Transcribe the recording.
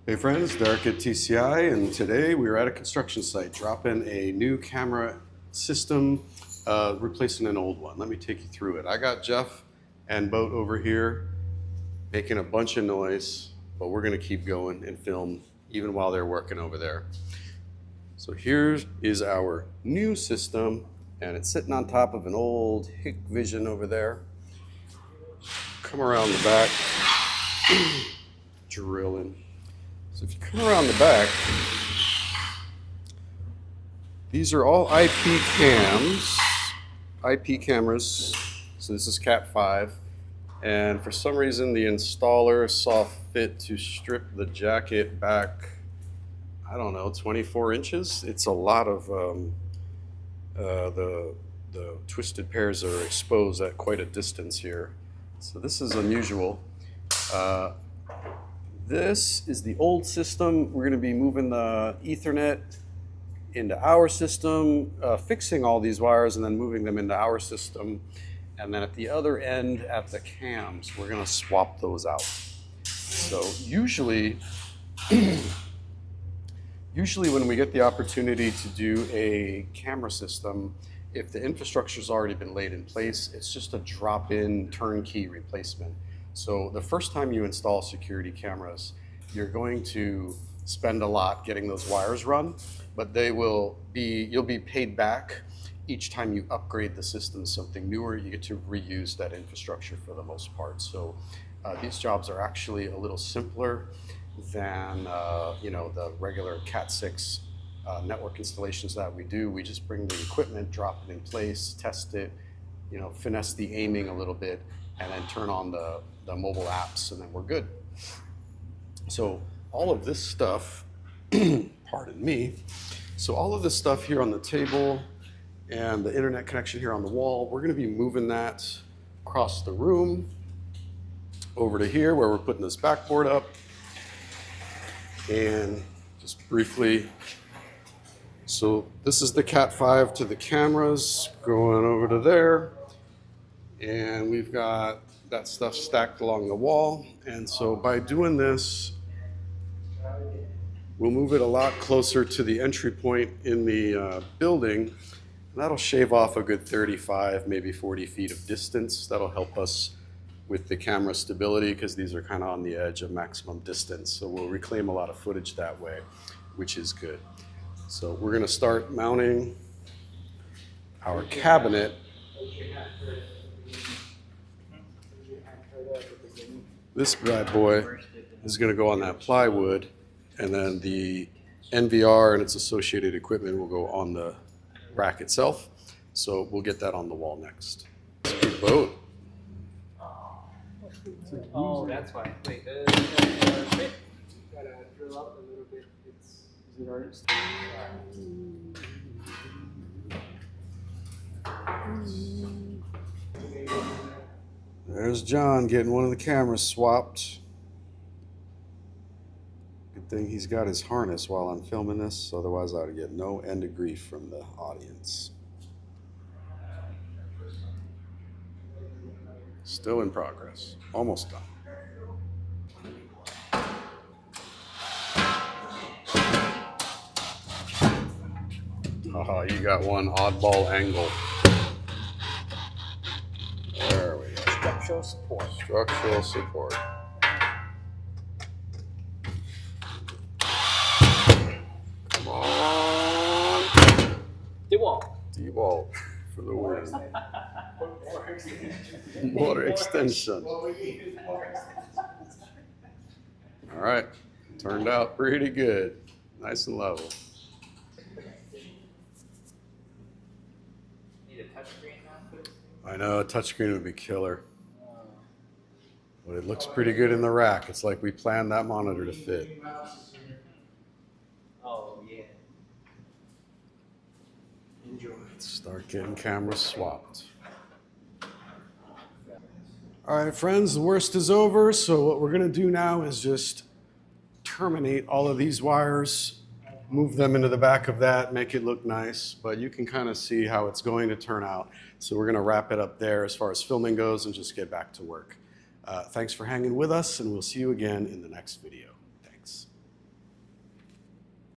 Hey friends, Derek at TCI, and today we are at a construction site dropping a new camera system, replacing an old one. Let me take you through it. I got Jeff and Boat over here making a bunch of noise, but we're gonna keep going and film even while they're working over there. So here is our new system, and it's sitting on top of an old Hikvision over there. Come around the back, drilling. So if you come around the back, these are all IP cameras. So this is Cat 5. And for some reason, the installer saw fit to strip the jacket back, I don't know, 24 inches. It's a lot of, the twisted pairs are exposed at quite a distance here. So this is unusual. This is the old system. We're going to be moving the Ethernet into our system, fixing all these wires and then moving them into our system. And then at the other end, at the cams, we're going to swap those out. So usually when we get the opportunity to do a camera system, if the infrastructure's already been laid in place, it's just a drop-in turnkey replacement. So the first time you install security cameras, you're going to spend a lot getting those wires run, but you'll be paid back each time you upgrade the system to something newer. You get to reuse that infrastructure for the most part. So these jobs are actually a little simpler than the regular Cat 6 network installations that we do. We just bring the equipment, drop it in place, test it, finesse the aiming a little bit, and then turn on the mobile apps, and then we're good. So all of this stuff, pardon me, so all of this stuff here on the table and the internet connection here on the wall, we're going to be moving that across the room over to here where we're putting this backboard up. And just briefly, so this is the Cat 5 to the cameras going over to there. And we've got that stuff stacked along the wall. And so by doing this, we'll move it a lot closer to the entry point in the building. And that'll shave off a good 35, maybe 40 feet of distance. That'll help us with the camera stability because these are kind of on the edge of maximum distance. So we'll reclaim a lot of footage that way, which is good. So we're going to start mounting our cabinet. This bad boy is going to go on that plywood, and then the NVR and its associated equipment will go on the rack itself. So we'll get that on the wall next. Speed Boat. Oh, that's why. Wait, gotta drill up a little bit. Is it already There's John getting one of the cameras swapped. Good thing he's got his harness while I'm filming this, otherwise I would get no end of grief from the audience. Still in progress. Almost done. Haha, you got one oddball angle. There we go. structural support? Structural support. Come on. DeWalt. DeWalt for the win. Motor extension. All right, turned out pretty good. Nice and level. Need a touchscreen now, please? I know a touchscreen would be killer, but it looks pretty good in the rack. It's like we planned that monitor to fit. Oh, yeah. Enjoy. Let's start getting cameras swapped. All right, friends, the worst is over. So what we're gonna do now is just terminate all of these wires, move them into the back of that, make it look nice, but you can kind of see how it's going to turn out. So we're gonna wrap it up there as far as filming goes and just get back to work. Thanks for hanging with us, and we'll see you again in the next video.